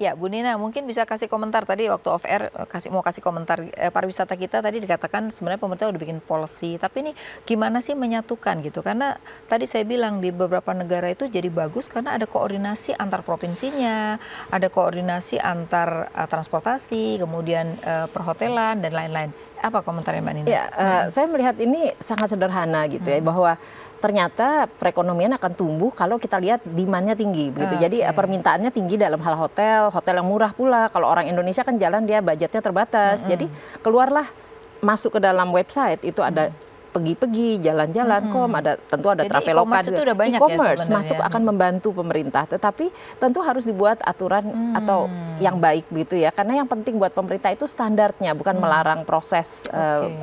Ya, Bu Nina mungkin bisa kasih komentar tadi waktu off air mau kasih komentar pariwisata kita tadi dikatakan sebenarnya pemerintah udah bikin policy, tapi ini gimana sih menyatukan gitu? Karena tadi saya bilang di beberapa negara itu jadi bagus karena ada koordinasi antar provinsinya, ada koordinasi antar transportasi, kemudian perhotelan dan lain-lain. Apa komentarnya Mbak Nina? Ya, saya melihat ini sangat sederhana gitu ya, bahwa ternyata perekonomian akan tumbuh kalau kita lihat demand-nya tinggi begitu. Jadi permintaannya tinggi dalam hal hotel yang murah pula. Kalau orang Indonesia kan jalan dia budgetnya terbatas. Jadi keluarlah masuk ke dalam website itu ada pergi-pergi, jalan-jalan, tentu ada Traveloka. E-commerce masuk akan membantu pemerintah, tetapi tentu harus dibuat aturan atau yang baik gitu ya. Karena yang penting buat pemerintah itu standarnya, bukan melarang proses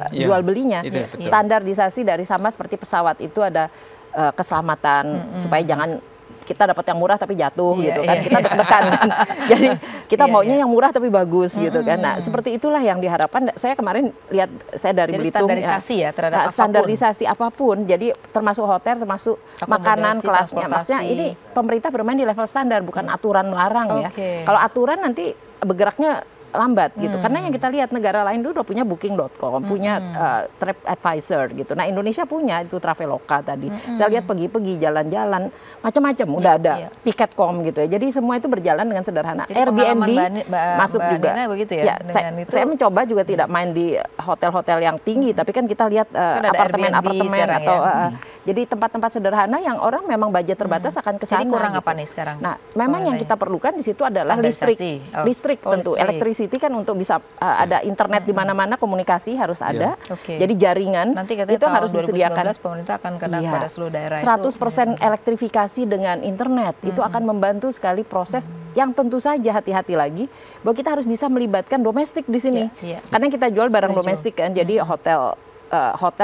jual belinya. Standarisasi dari sama seperti pesawat itu ada keselamatan supaya jangan kita dapat yang murah tapi jatuh gitu kan, kita deg-degan kan. Jadi kita maunya yang murah tapi bagus gitu kan. Nah, seperti itulah yang diharapkan. Saya kemarin lihat, saya dari Belitung, standarisasi ya terhadap standarisasi apapun. Jadi termasuk hotel, termasuk makanan, kelasnya. Maksudnya ini pemerintah bermain di level standar, bukan aturan melarang ya. Kalau aturan nanti bergeraknya lambat gitu, karena yang kita lihat negara lain dulu udah punya Booking.com, punya TripAdvisor gitu. Nah, Indonesia punya itu Traveloka tadi. Saya lihat pergi-pergi, jalan-jalan, macam-macam udah ada Tiket.com gitu ya. Jadi semua itu berjalan dengan sederhana. Jadi Airbnb masuk juga. Begitu ya, saya mencoba juga tidak main di hotel-hotel yang tinggi, tapi kan kita lihat apartemen-apartemen atau jadi tempat-tempat sederhana yang orang memang budget terbatas akan ke sana. Jadi kurang gitu. apa nih sekarang? Nah, memang yang kita perlukan di situ adalah listrik tentu, elektrisiti kan untuk bisa ada internet di mana-mana, komunikasi harus ada. Jadi jaringan nanti itu harus disediakan. Pemerintah akan kena pada seluruh daerah 100% elektrifikasi dengan internet itu akan membantu sekali proses yang tentu saja hati-hati lagi bahwa kita harus bisa melibatkan domestik di sini. Karena kita jual barang domestik kan, jadi hotel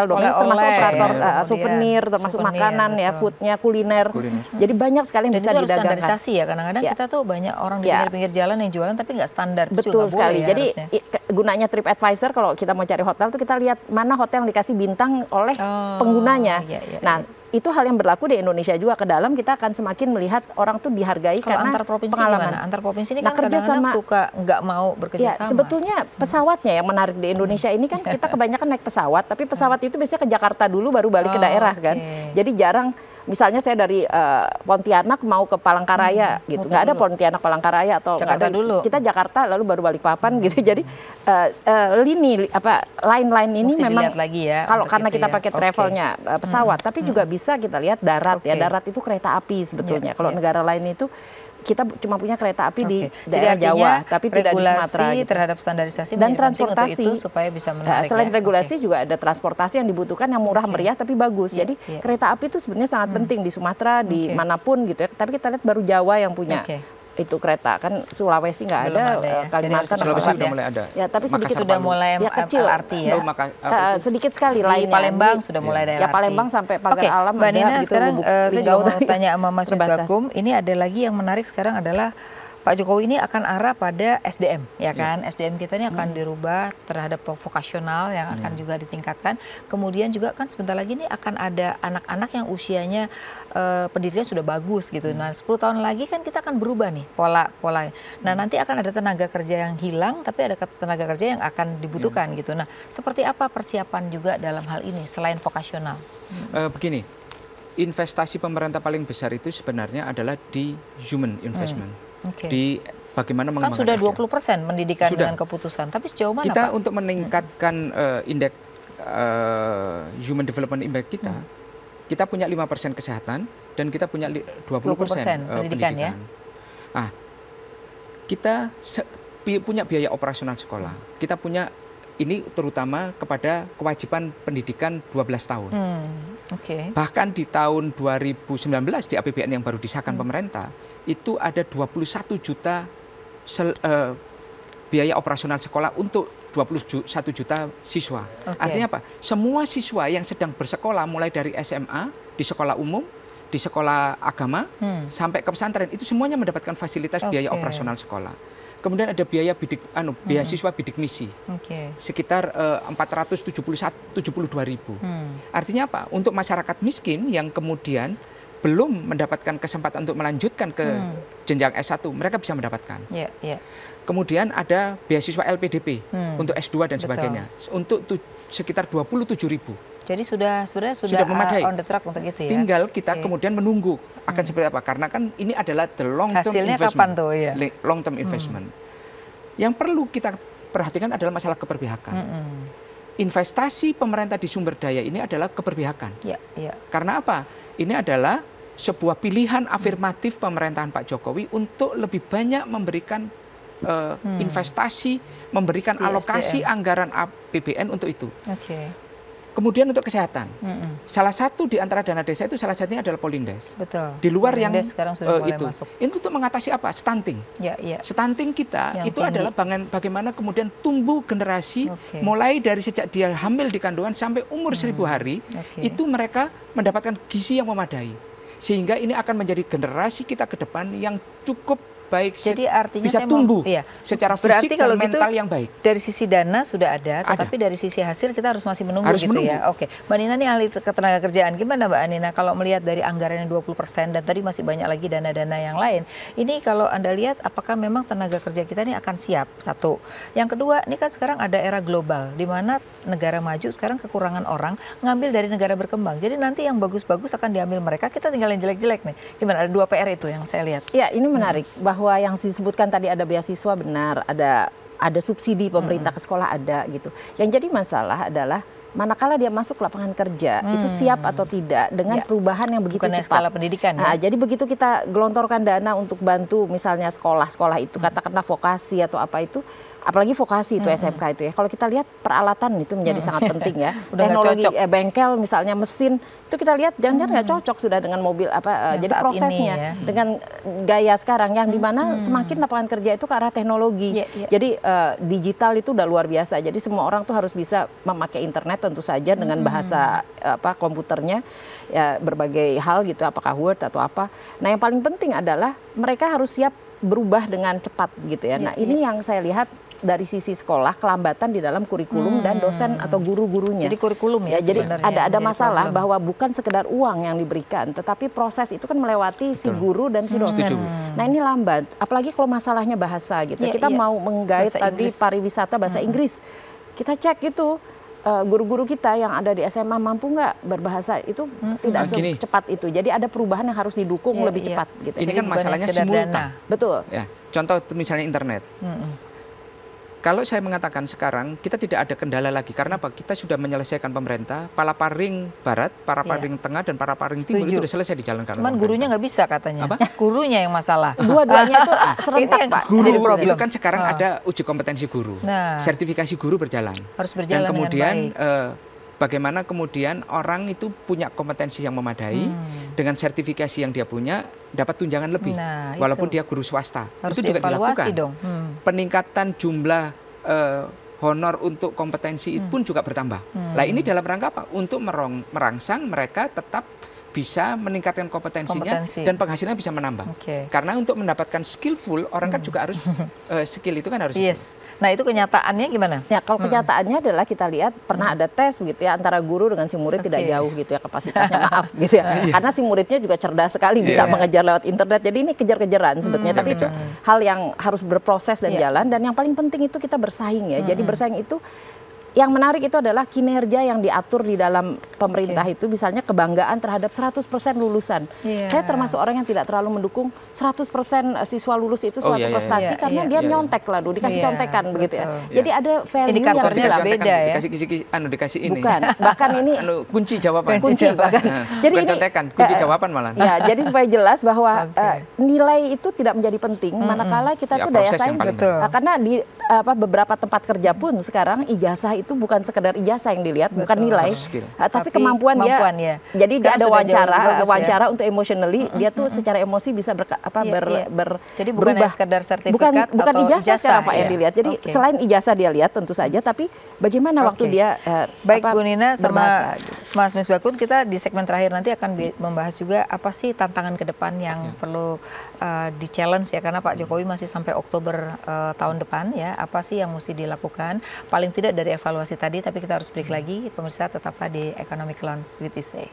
domestik termasuk operator souvenir, termasuk makanan ya, foodnya, kuliner. Jadi banyak sekali yang bisa didagangkan. Standarisasi ya, kadang-kadang kita tuh banyak orang di pinggir-pinggir jalan yang jualan tapi nggak standar. Betul sekali. Jadi gunanya TripAdvisor kalau kita mau cari hotel tuh kita lihat mana hotel yang dikasih bintang oleh penggunanya. Nah, itu hal yang berlaku di Indonesia juga. Ke dalam kita akan semakin melihat orang tuh dihargai karena antar provinsi pengalaman. Antar provinsi ini kan kadang-kadang suka nggak mau bekerja sama. Sebetulnya pesawatnya yang menarik di Indonesia ini kan kita kebanyakan naik pesawat, tapi pesawat itu biasanya ke Jakarta dulu baru balik ke daerah kan. Jadi jarang. Misalnya saya dari Pontianak mau ke Palangkaraya gitu, nggak ada Pontianak Palangkaraya atau Jakarta dulu. Kita Jakarta lalu baru Balikpapan gitu. Jadi line ini memang lagi ya, kalau karena kita pakai travelnya pesawat, tapi juga bisa kita lihat darat ya. Darat itu kereta api sebetulnya. Kalau negara lain itu kita cuma punya kereta api di daerah Jawa, tapi tidak di Sumatera. Gitu. Terhadap standarisasi dan transportasi itu supaya bisa menarik. Selain regulasi juga ada transportasi yang dibutuhkan yang murah meriah tapi bagus. Jadi kereta api itu sebenarnya sangat penting di Sumatera, di manapun gitu ya. Tapi kita lihat baru Jawa yang punya. Itu kereta kan, Sulawesi nggak ada, Kalimantan Sulawesi sudah mulai ada. Ya, tapi sedikit sudah mulai kecil LRT ya. Sedikit sekali lainnya. Di Palembang sudah mulai ada LRT. Ya Palembang sampai Pagar Alam Mbak Nina, gitu, sekarang saya juga mau tanya sama Mas Misbakum, ini ada lagi yang menarik sekarang adalah Pak Jokowi ini akan arah pada SDM, ya kan? SDM kita ini akan dirubah terhadap vokasional yang akan juga ditingkatkan. Kemudian juga kan sebentar lagi ini akan ada anak-anak yang usianya pendidikan sudah bagus gitu. Nah, 10 tahun lagi kan kita akan berubah nih pola. Nah, nanti akan ada tenaga kerja yang hilang, tapi ada tenaga kerja yang akan dibutuhkan gitu. Nah, seperti apa persiapan juga dalam hal ini selain vokasional? Begini, investasi pemerintah paling besar itu sebenarnya adalah di human investment. Di bagaimana mengembangkan. Kan sudah 20% pendidikan dengan keputusan, tapi sejauh mana kita Pak? Untuk meningkatkan indeks human development impact kita punya 5% kesehatan dan kita punya 20% pendidikan ya. Nah, kita punya biaya operasional sekolah. Kita punya ini terutama kepada kewajiban pendidikan 12 tahun. Bahkan di tahun 2019 di APBN yang baru disahkan pemerintah itu ada 21 juta biaya operasional sekolah untuk 21 juta siswa. Artinya apa? Semua siswa yang sedang bersekolah mulai dari SMA, di sekolah umum, di sekolah agama, sampai ke pesantren, itu semuanya mendapatkan fasilitas biaya operasional sekolah. Kemudian ada biaya beasiswa bidik misi, sekitar 472.000. Artinya apa? Untuk masyarakat miskin yang kemudian belum mendapatkan kesempatan untuk melanjutkan ke jenjang S1, mereka bisa mendapatkan. Kemudian ada beasiswa LPDP untuk S2 dan sebagainya, untuk sekitar 27.000. Jadi sebenarnya sudah memadai on the track untuk itu ya. Tinggal kita kemudian menunggu akan seperti apa, karena kan ini adalah the long term hasilnya investment. Kapan tuh, ya? Long term investment. Yang perlu kita perhatikan adalah masalah keberpihakan. Investasi pemerintah di sumber daya ini adalah keberpihakan. Karena apa? Ini adalah sebuah pilihan afirmatif pemerintahan Pak Jokowi untuk lebih banyak memberikan investasi, memberikan alokasi anggaran APBN untuk itu. Kemudian untuk kesehatan, salah satu di antara dana desa itu salah satunya adalah Polindes. Betul. Di luar yang sekarang sudah mulai masuk. Itu untuk mengatasi apa? Stunting. Stunting kita yang itu tinggi. Adalah bagaimana kemudian tumbuh generasi mulai dari sejak dia hamil di kandungan sampai umur 1000 hari, itu mereka mendapatkan gizi yang memadai. Sehingga ini akan menjadi generasi kita ke depan yang cukup baik, jadi artinya bisa tumbuh secara fisik dan mental yang baik. Dari sisi dana sudah ada, tetapi dari sisi hasil kita harus masih menunggu ya. Oke, Mbak Nina nih ahli ketenagakerjaan, gimana Mbak Nina kalau melihat dari anggaran yang 20% dan tadi masih banyak lagi dana-dana yang lain, ini kalau Anda lihat apakah memang tenaga kerja kita ini akan siap? Satu. Yang kedua, ini kan sekarang ada era global di mana negara maju sekarang kekurangan orang ngambil dari negara berkembang. Jadi nanti yang bagus-bagus akan diambil mereka, kita tinggal yang jelek-jelek nih. Gimana? Ada 2 PR itu yang saya lihat. Ya, ini menarik bahwa yang disebutkan tadi ada beasiswa benar, ada subsidi pemerintah ke sekolah ada gitu. Yang jadi masalah adalah manakala dia masuk lapangan kerja itu siap atau tidak dengan perubahan yang begitu cepat. Skala pendidikan. Nah, jadi begitu kita gelontorkan dana untuk bantu misalnya sekolah-sekolah itu katakanlah vokasi atau apa itu, apalagi vokasi itu SMK itu ya. Kalau kita lihat peralatan itu menjadi sangat penting ya. Teknologi bengkel misalnya mesin itu kita lihat jangan-jangan nggak cocok sudah dengan mobil apa. Jadi prosesnya dengan gaya sekarang yang dimana semakin lapangan kerja itu ke arah teknologi. Jadi digital itu udah luar biasa. Jadi semua orang tuh harus bisa memakai internet tentu saja dengan bahasa komputernya ya, berbagai hal gitu, apakah Word atau apa. Nah yang paling penting adalah mereka harus siap berubah dengan cepat gitu ya. Nah ini yang saya lihat dari sisi sekolah kelambatan di dalam kurikulum dan dosen atau guru-gurunya. Jadi kurikulum ya. Jadi ada masalah bahwa bukan sekedar uang yang diberikan, tetapi proses itu kan melewati si guru dan si dosen. Nah ini lambat, apalagi kalau masalahnya bahasa gitu. Kita mau menggait tadi pariwisata bahasa Inggris, kita cek itu. Guru-guru kita yang ada di SMA mampu nggak berbahasa itu tidak secepat itu. Jadi ada perubahan yang harus didukung lebih cepat. Gitu. Ini kan masalahnya simultan. Betul. Ya, contoh misalnya internet. Kalau saya mengatakan sekarang kita tidak ada kendala lagi karena apa? Kita sudah menyelesaikan pemerintah, Palaparing Barat, Palaparing Tengah dan Palaparing Timur itu sudah selesai dijalankan. Cuman gurunya nggak bisa katanya. Gurunya yang masalah. Dua-duanya itu serentak Pak. Guru itu kan sekarang ada uji kompetensi guru, sertifikasi guru berjalan. Harus berjalan. Dan kemudian dengan baik. Bagaimana kemudian orang itu punya kompetensi yang memadai dengan sertifikasi yang dia punya dapat tunjangan lebih walaupun dia guru swasta. Harus itu juga dilakukan. Dong. Peningkatan jumlah honor untuk kompetensi pun juga bertambah. Nah ini dalam rangka apa? Untuk merangsang mereka tetap bisa meningkatkan kompetensinya dan penghasilannya bisa menambah. Karena untuk mendapatkan skillful orang kan juga harus skill itu kan harus. Nah itu kenyataannya gimana? Ya kalau kenyataannya adalah kita lihat pernah ada tes begitu ya antara guru dengan si murid tidak jauh gitu ya kapasitasnya maaf gitu ya. Karena si muridnya juga cerdas sekali bisa mengejar lewat internet. Jadi ini kejar-kejaran sebetulnya. Tapi itu hal yang harus berproses dan jalan dan yang paling penting itu kita bersaing ya. Jadi bersaing itu yang menarik itu adalah kinerja yang diatur di dalam pemerintah itu, misalnya kebanggaan terhadap 100% lulusan. Saya termasuk orang yang tidak terlalu mendukung 100% siswa lulus itu suatu prestasi karena dia nyontek lah, dikasih contekan begitu ya. Jadi ada value indikatornya yang beda ya. Dikasih ini. Bukan, bahkan ini kunci jawaban. Kunci bahkan. Jadi ini contekan, kunci jawaban malah. Ya, jadi supaya jelas bahwa nilai itu tidak menjadi penting manakala kita itu daya saing. Karena di beberapa tempat kerja pun sekarang ijazah itu bukan sekedar ijazah yang dilihat, bukan nilai, tapi kemampuan dia. Jadi dia ada wawancara untuk emotionally, dia tuh secara emosi bisa jadi bukan sekedar sertifikat bukan atau ijazah sekarang Pak yang dilihat. Jadi selain ijazah dia lihat tentu saja, tapi bagaimana waktu dia baik Bu Nina sama Mas Misbakun, kita di segmen terakhir nanti akan membahas juga apa sih tantangan ke depan yang perlu di-challenge ya, karena Pak Jokowi masih sampai Oktober tahun depan ya, apa sih yang mesti dilakukan, paling tidak dari evaluasi tadi, tapi kita harus break lagi. Pemirsa tetaplah di Economic Lounge with ISE.